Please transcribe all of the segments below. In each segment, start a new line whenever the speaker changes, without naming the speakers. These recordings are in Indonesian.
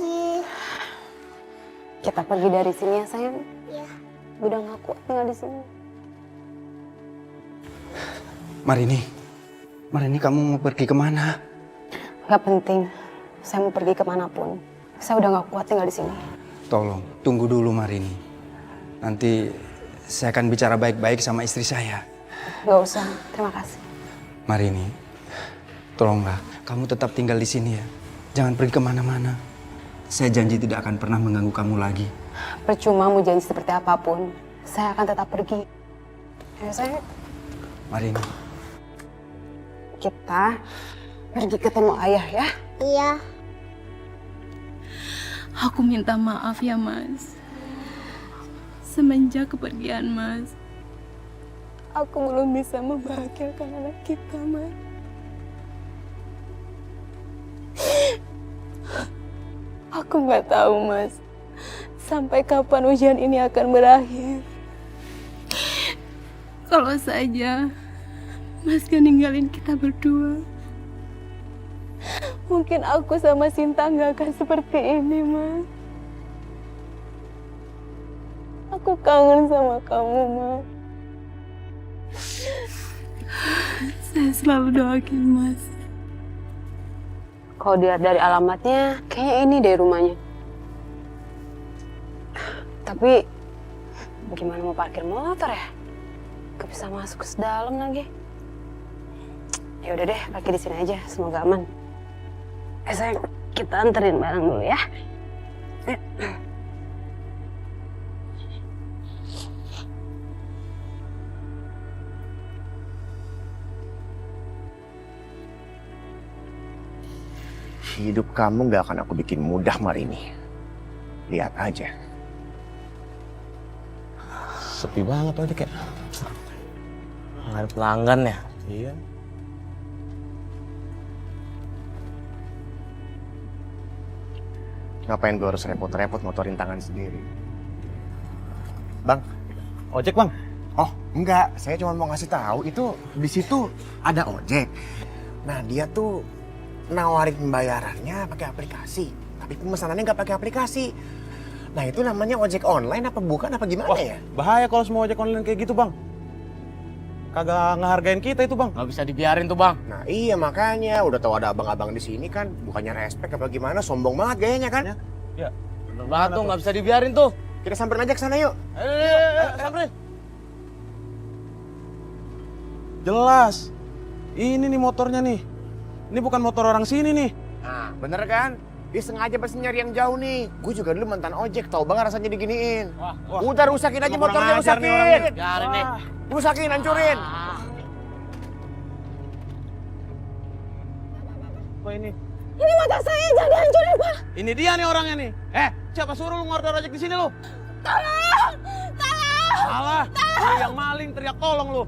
sih?
Kita pergi dari sini ya sayang.
Iya.
Udah gak kuat tinggal di sini.
Marini kamu mau pergi kemana?
Gak penting. Saya mau pergi kemanapun. Saya udah gak kuat tinggal di sini.
Tolong, tunggu dulu Marini. Nanti saya akan bicara baik-baik sama istri saya.
Gak usah, terima kasih.
Marini, tolonglah, kamu tetap tinggal di sini ya. Jangan pergi kemana-mana. Saya janji tidak akan pernah mengganggu kamu lagi.
Percuma mau janji seperti apapun, saya akan tetap pergi. Ya sayang.
Marini.
Kita pergi ketemu ayah ya.
Iya.
Aku minta maaf ya Mas. Semenjak kepergian Mas, aku belum bisa membahagiakan anak kita, Mas. Aku nggak tahu, Mas, sampai kapan ujian ini akan berakhir. Kalau saja Mas gak ninggalin kita berdua, mungkin aku sama Sinta nggak akan seperti ini, Mas. Aku kangen sama kamu, Mas. Saya selalu doain Mas.
Kalau dilihat dari alamatnya, kayaknya ini deh rumahnya. Tapi, bagaimana mau parkir motor ya? Gak bisa masuk ke dalam lagi. Ya udah deh, parkir di sini aja. Semoga aman. Sayang, kita anterin barang dulu ya.
Hidup kamu gak akan aku bikin mudah, Marini. Lihat aja.
Sepi banget aja kayak. Nggak ada pelanggan ya? Iya.
Ngapain gue harus repot-repot motorin tangan sendiri? Bang,
Ojek bang?
oh enggak, saya cuma mau ngasih tahu itu di situ ada ojek. Nah dia tuh nawarin pembayarannya pakai aplikasi, tapi pemesanannya nggak pakai aplikasi. Nah itu namanya ojek online apa bukan apa gimana?
Wah,
ya?
bahaya kalau semua ojek online kayak gitu bang. Kagak ngehargain kita itu bang.
Nggak bisa dibiarin tuh bang.
Nah iya makanya udah tahu ada abang-abang di sini kan, bukannya respect apa gimana, sombong banget gayanya kan?
Ya.
Bener banget tuh, nggak bisa dibiarin tuh.
Kita samperin aja ke sana yuk.
Ayo, samperin.
Jelas. Ini nih motornya nih. Ini bukan motor orang sini nih.
Nah bener kan? Dia sengaja pasti nyari yang jauh nih. Gue juga dulu mantan ojek, tau banget rasanya diginiin.
Wah.
Udah rusakin aja
Kurang
motornya,
ajar nih
rusakin.
orangnya.
Biarin nih.
Rusakin, hancurin.
Apa ini?
Ini motor saya, jangan dihancurin, Pak.
Ini dia nih orangnya nih. Siapa suruh lu ngorder ojek di sini lu?
Tolong! Tolong!
Salah. Lu yang maling teriak tolong lu.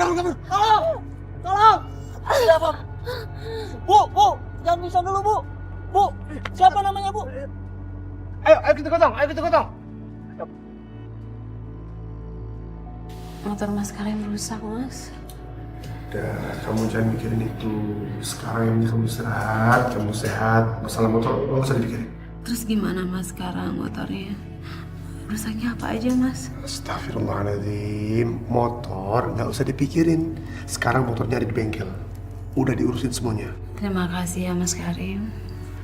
Kabur. Tolong. Ada apa? Bu, jangan bisa dulu bu. Bu, siapa namanya bu?
Ayo kita gotong.
Motor Mas kalian rusak, Mas.
Udah, kamu jangan mikirin itu. Sekarang ini kamu istirahat, kamu sehat. Masalah motor nggak usah dipikirin.
Terus gimana Mas sekarang motornya? Rusaknya apa aja, Mas?
Astagfirullahaladzim. Motor nggak usah dipikirin. Sekarang motornya ada di bengkel. Udah diurusin semuanya.
Terima kasih ya Mas Karim.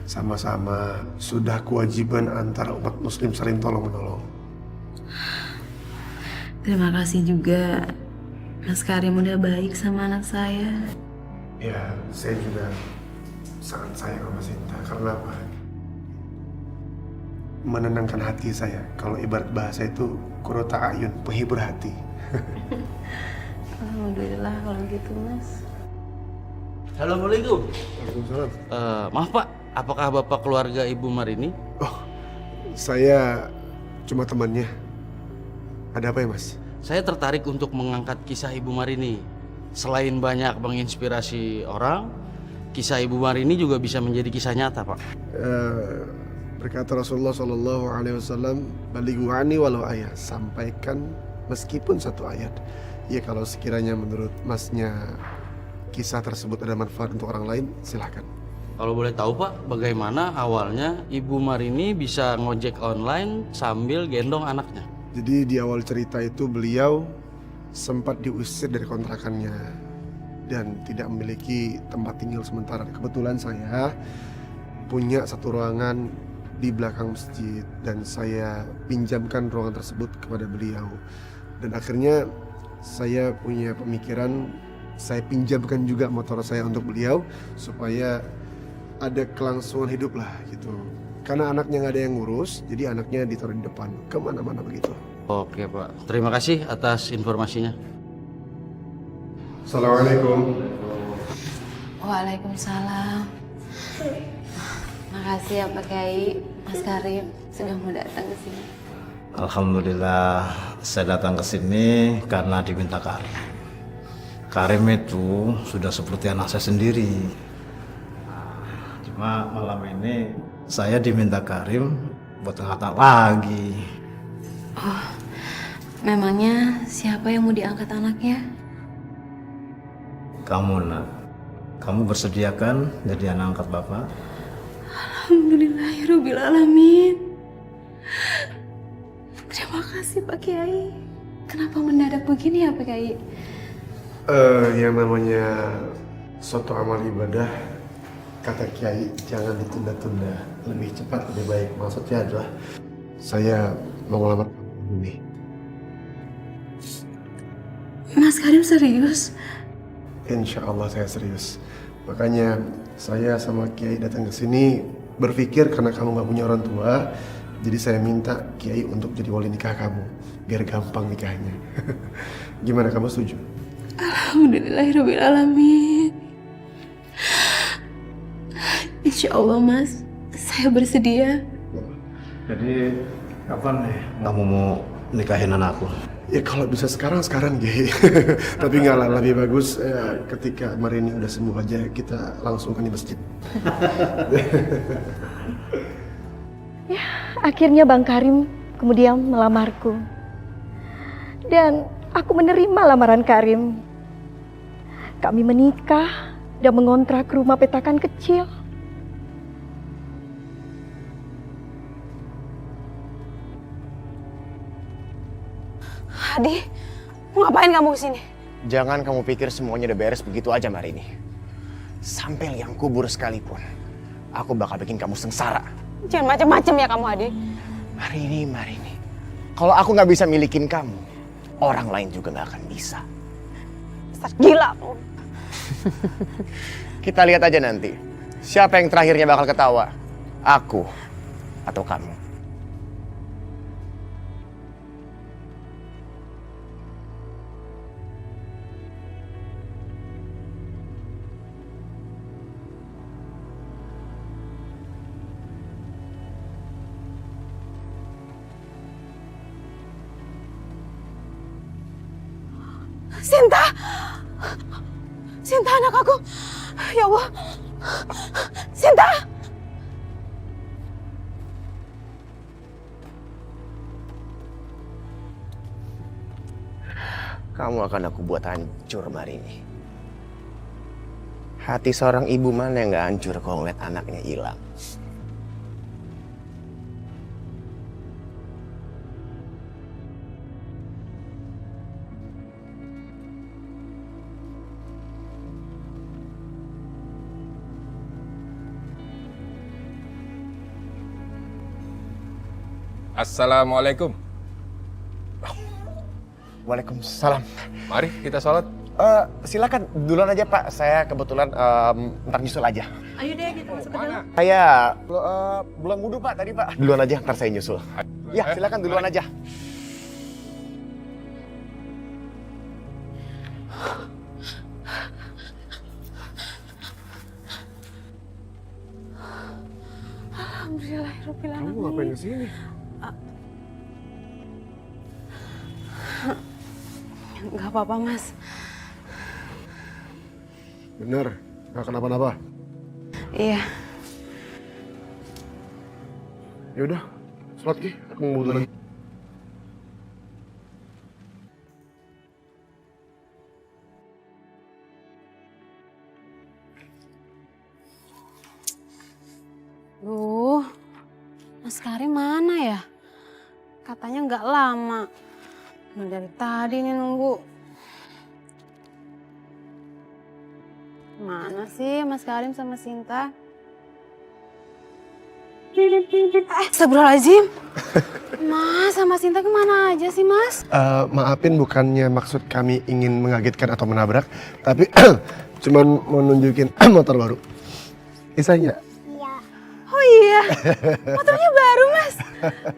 Sama-sama. Sudah kewajiban antara umat muslim saling tolong-menolong.
Terima kasih juga Mas Karim udah baik sama anak saya.
Ya, saya juga sangat sayang sama Sinta. Karena apa? Menenangkan hati saya. Kalau ibarat bahasa itu qurrata a'yun, penghibur hati.
Alhamdulillah kalau gitu, Mas.
Assalamualaikum.
Waalaikumsalam.
Maaf pak, apakah bapak keluarga Ibu Marini?
Oh, saya cuma temannya. Ada apa ya, Mas?
Saya tertarik untuk mengangkat kisah Ibu Marini. Selain banyak menginspirasi orang, kisah Ibu Marini juga bisa menjadi kisah nyata, Pak.
Berkata Rasulullah Shallallahu Alaihi Wasallam, "Balighu anni walau ayat." Sampaikan meskipun satu ayat. Ya kalau sekiranya menurut masnya kisah tersebut ada manfaat untuk orang lain, silahkan.
Kalau boleh tahu Pak, bagaimana awalnya Ibu Marini bisa ngojek online sambil gendong anaknya?
Jadi di awal cerita itu beliau sempat diusir dari kontrakannya dan tidak memiliki tempat tinggal sementara. Kebetulan saya punya satu ruangan di belakang masjid dan saya pinjamkan ruangan tersebut kepada beliau. Dan akhirnya saya punya pemikiran, saya pinjamkan juga motor saya untuk beliau supaya ada kelangsungan hidup lah gitu. Karena anaknya nggak ada yang ngurus, jadi anaknya ditaruh di depan kemana-mana begitu.
Oke Pak, terima kasih atas informasinya.
Assalamualaikum.
Waalaikumsalam. Makasih ya Pak Kiai, Mas Karim sudah mau datang ke sini.
Alhamdulillah saya datang ke sini karena diminta Karim. Karim itu sudah seperti anak saya sendiri. Cuma malam ini saya diminta Karim buat ngangkat lagi.
Oh, memangnya siapa yang mau diangkat anaknya?
Kamu nak, kamu bersedia kan jadi anak angkat bapak?
Alhamdulillahirabbil alamin. Terima kasih Pak Kiai. Kenapa mendadak begini ya Pak Kiai?
Yang namanya suatu amal ibadah, kata Kiai, jangan ditunda-tunda, lebih cepat lebih baik. Maksudnya adalah saya mau ngelamar kamu ini.
Mas Karim serius?
Insya Allah saya serius. Makanya saya sama Kiai datang ke sini berpikir karena kamu nggak punya orang tua, jadi saya minta Kiai untuk jadi wali nikah kamu, biar gampang nikahnya. Gimana, kamu setuju?
Alhamdulillahirabbil alamin. Insya Allah Mas, saya bersedia.
Jadi kapan nih kamu mau nikahin anakku?
Ya kalau bisa sekarang Kiai. Tapi nggak lah, lebih bagus ketika Marini udah sembuh aja kita langsungkan di masjid.
Akhirnya Bang Karim kemudian melamarku. Dan aku menerima lamaran Karim. Kami menikah dan mengontrak rumah petakan kecil.
Adi, mau ngapain kamu kesini?
Jangan kamu pikir semuanya udah beres begitu aja Marini. Sampai liang kubur sekalipun, aku bakal bikin kamu sengsara.
Jangan macam-macam ya kamu, Adi.
Marini. Kalau aku nggak bisa milikin kamu, orang lain juga nggak akan bisa.
Dasar gila kamu.
Kita lihat aja nanti, siapa yang terakhirnya bakal ketawa, aku atau kamu.
Sinta anak aku. Ya Allah. Sinta.
Kamu akan aku buat hancur, Marini. Hati seorang ibu mana yang gak hancur kalau ngeliat anaknya hilang?
Assalamualaikum.
Waalaikumsalam.
Mari kita sholat.
Silakan duluan aja Pak. Saya kebetulan ntar nyusul aja.
Ayo deh kita masuk ke dalam.
Saya belum wudhu Pak tadi Pak. Duluan aja, ntar saya nyusul. Ya silakan duluan aja.
Alhamdulillahirrahmanirrahim.
Kamu ngapain kesini?
Gak apa-apa, Mas.
Bener, gak kenapa-napa.
Iya.
Ya udah, sholat Ki. Aku mau wudhu lagi.
Duh, Mas Karim mana ya? Katanya nggak lama. Nah, dari tadi nih nunggu. Mana sih Mas Karim sama Sinta? Astagfirullahaladzim. Mas sama Sinta kemana aja sih Mas?
Maafin, bukannya maksud kami ingin mengagetkan atau menabrak, tapi cuman mau nunjukin motor baru. Isanya.
Oh iya, motornya baru Mas.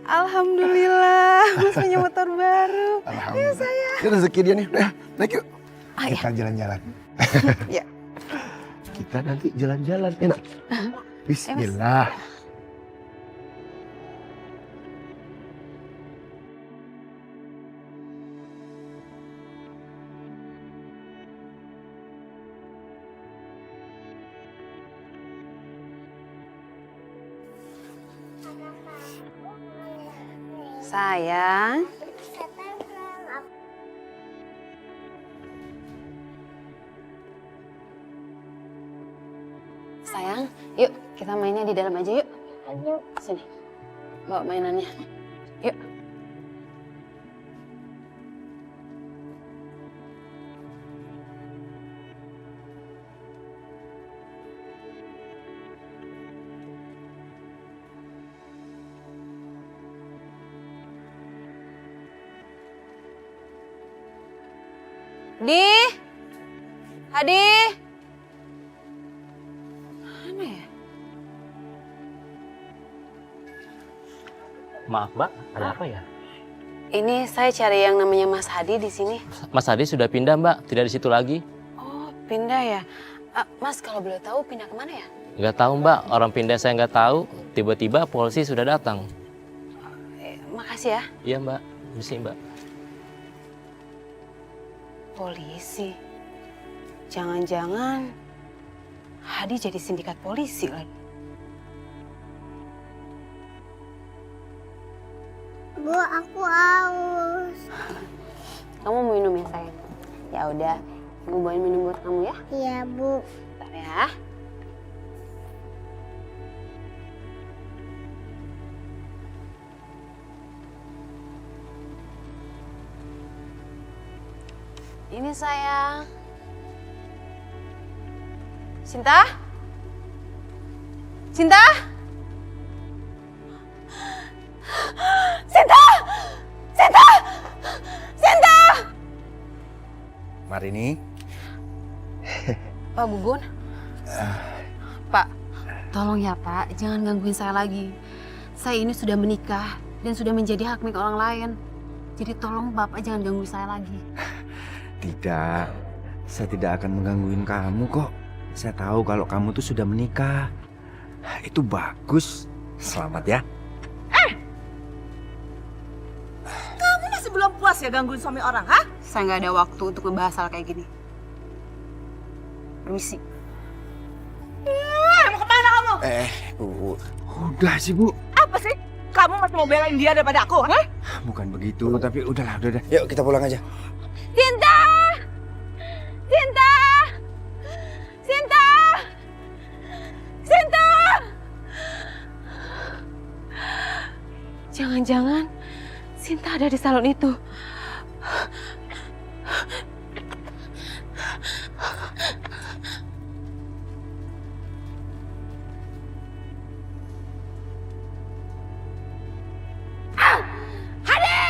Alhamdulillah, Mas punya motor baru. Ayo saya.
Ini rezeki dia nih. Udah, naik yuk.
Ah, ya.
Kita jalan-jalan.
Ya.
Kita nanti jalan-jalan, enak. Bismillah.
Sayang. Sayang, yuk kita mainnya di dalam aja yuk. Yuk. Sini. Bawa mainannya. Yuk. Di, Hadi, mana ya?
Maaf Mbak, ada apa ya?
Ini saya cari yang namanya Mas Hadi di sini.
Mas Hadi sudah pindah Mbak, tidak di situ lagi.
Oh, pindah ya? Mas kalau boleh tahu pindah kemana ya?
Nggak tahu Mbak, orang pindah saya nggak tahu. Tiba-tiba polisi sudah datang.
Makasih ya.
Iya Mbak, misi Mbak.
Polisi? Jangan-jangan Hadi jadi sindikat polisi lagi.
Bu, aku haus.
Kamu mau minum ya sayang? Ya udah, Ibu bawain minum buat kamu ya.
Iya, Bu.
Bentar ya. Ini sayang. Sinta? Sinta? Sinta! Sinta! Sinta!
Marini.
Pak Gugun? Pak, tolong ya Pak, jangan gangguin saya lagi. Saya ini sudah menikah dan sudah menjadi hak milik orang lain. Jadi tolong Bapak jangan ganggu saya lagi.
Tidak, saya tidak akan menggangguin kamu kok. Saya tahu kalau kamu tuh sudah menikah. Itu bagus. Selamat ya.
Kamu masih belum puas ya gangguin suami orang, ha?
Saya nggak ada waktu untuk ngebahas hal kayak gini. Permisi.
Mau kemana kamu?
Bu. Udah sih, Bu.
Apa sih? Kamu masih mau belain dia daripada aku, ha?
Bukan begitu, tapi udahlah, udah. Yuk kita pulang aja.
Sinta! Sinta! Sinta! Sinta! Jangan-jangan Sinta ada di salon itu. Hadi!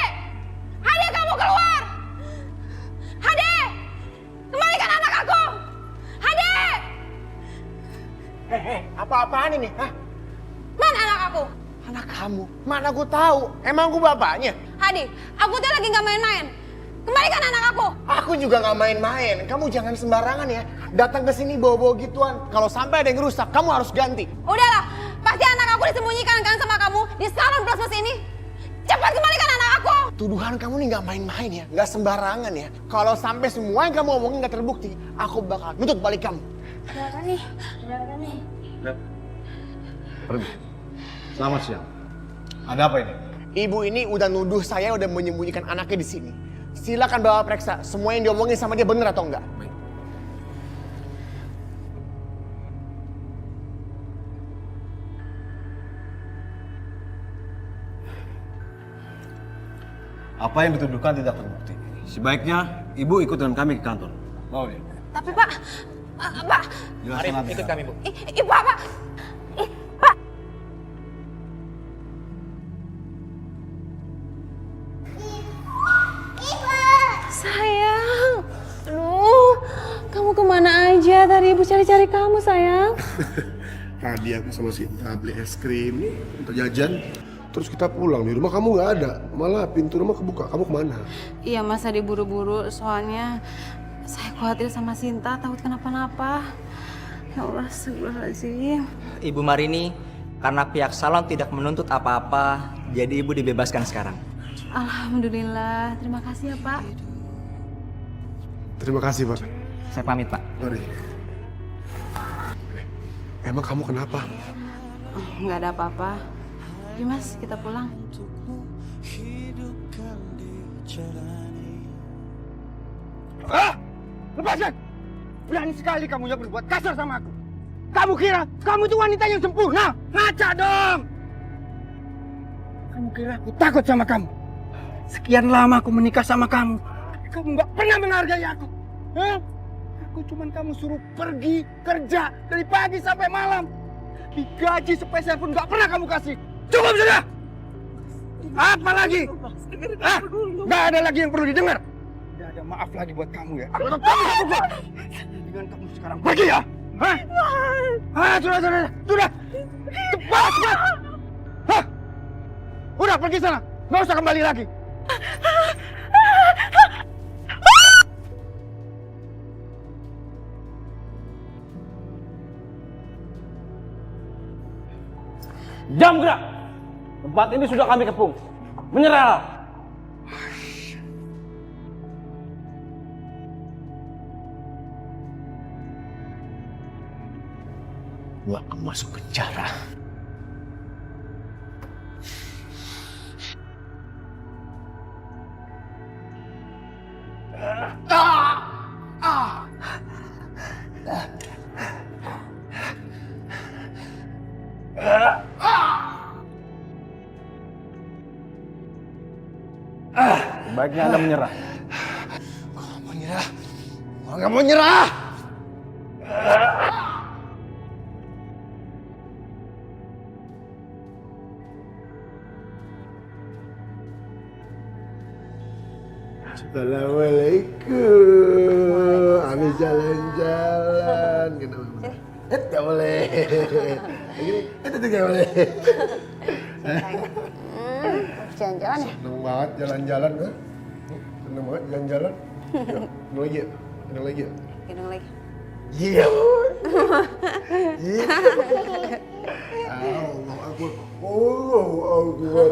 Hadi, kamu keluar! Hadi! Kembalikan anak aku! Hadi!
Apa-apaan ini? Hah?
Mana anak aku?
Anak kamu? Mana gue tahu? Emang gue bapaknya?
Hadi, aku tuh lagi nggak main-main. Kembalikan anak aku!
Aku juga nggak main-main. Kamu jangan sembarangan ya. Datang ke sini bawa-bawa gituan. Kalau sampai ada yang rusak, kamu harus ganti.
Udahlah, pasti anak aku disembunyikan kan sama kamu di salon plus ini. Cepat kembalikan anak aku!
Tuduhan kamu nih nggak main-main ya, nggak sembarangan ya. Kalau sampai semua yang kamu omongin nggak terbukti, aku bakal nuntut balik kamu.
Berapa nih? Berapa nih?
Pergi. Selamat siang. Ada apa ini?
Ibu ini udah nuduh saya udah menyembunyikan anaknya di sini. Silakan bawa periksa. Semua yang diomongin sama dia bener atau enggak?
Apa yang dituduhkan tidak terbukti. Sebaiknya ibu ikut dengan kami ke kantor. Mau ya?
Tapi Pak, Pak.
Jelaskan nanti. Ikut kami, Bu.
Pak. Sayang, aduh, kamu kemana aja? Tadi ibu cari-cari kamu, sayang.
Tadi aku sama Sinta beli es krim untuk jajan. Terus kita pulang, di rumah kamu nggak ada. Malah pintu rumah kebuka. Kamu kemana?
Iya, Mas, tadi buru-buru. Soalnya saya khawatir sama Sinta, takut kenapa-napa. Ya Allah, astagfirullahaladzim.
Ibu Marini, karena pihak salon tidak menuntut apa-apa, jadi ibu dibebaskan sekarang.
Alhamdulillah, terima kasih ya, Pak.
Terima kasih, Pak.
Saya pamit, Pak.
Mari. Emang kamu kenapa?
Nggak ada apa-apa. Yuk, Mas, kita pulang.
Lepasin! Berani sekali kamu yang berbuat kasar sama aku. Kamu kira kamu itu wanita yang sempurna? Ngaca dong! Kamu kira aku takut sama kamu? Sekian lama aku menikah sama kamu. Kamu nggak pernah menghargai aku. Hah? Aku cuman kamu suruh pergi kerja dari pagi sampai malam. Digaji sepeser pun nggak pernah kamu kasih. Cukup sudah! Apa lagi? Hah? Nggak ada lagi yang perlu didengar. Nggak ada maaf lagi buat kamu ya. Dengan kamu sekarang pergi ya. Hah? Sudah. Cepat. Hah? Udah pergi sana. Nggak usah kembali lagi.
Jam gerak! Tempat ini sudah kami kepung. Menyerah!
Gua akan masuk penjara.
Sebaiknya Anda menyerah.
Gua nggak mau nyerah.
Assalamualaikum. Habis jalan-jalan. Nggak boleh. Gini, itu nggak boleh.
Jalan-jalan ya?
Seneng banget jalan-jalan, kan? Seneng banget jalan-jalan. Gendong lagi ya? Gendong lagi ya?
Gendong lagi.
Iya. Allah Akbar. Allah Akbar.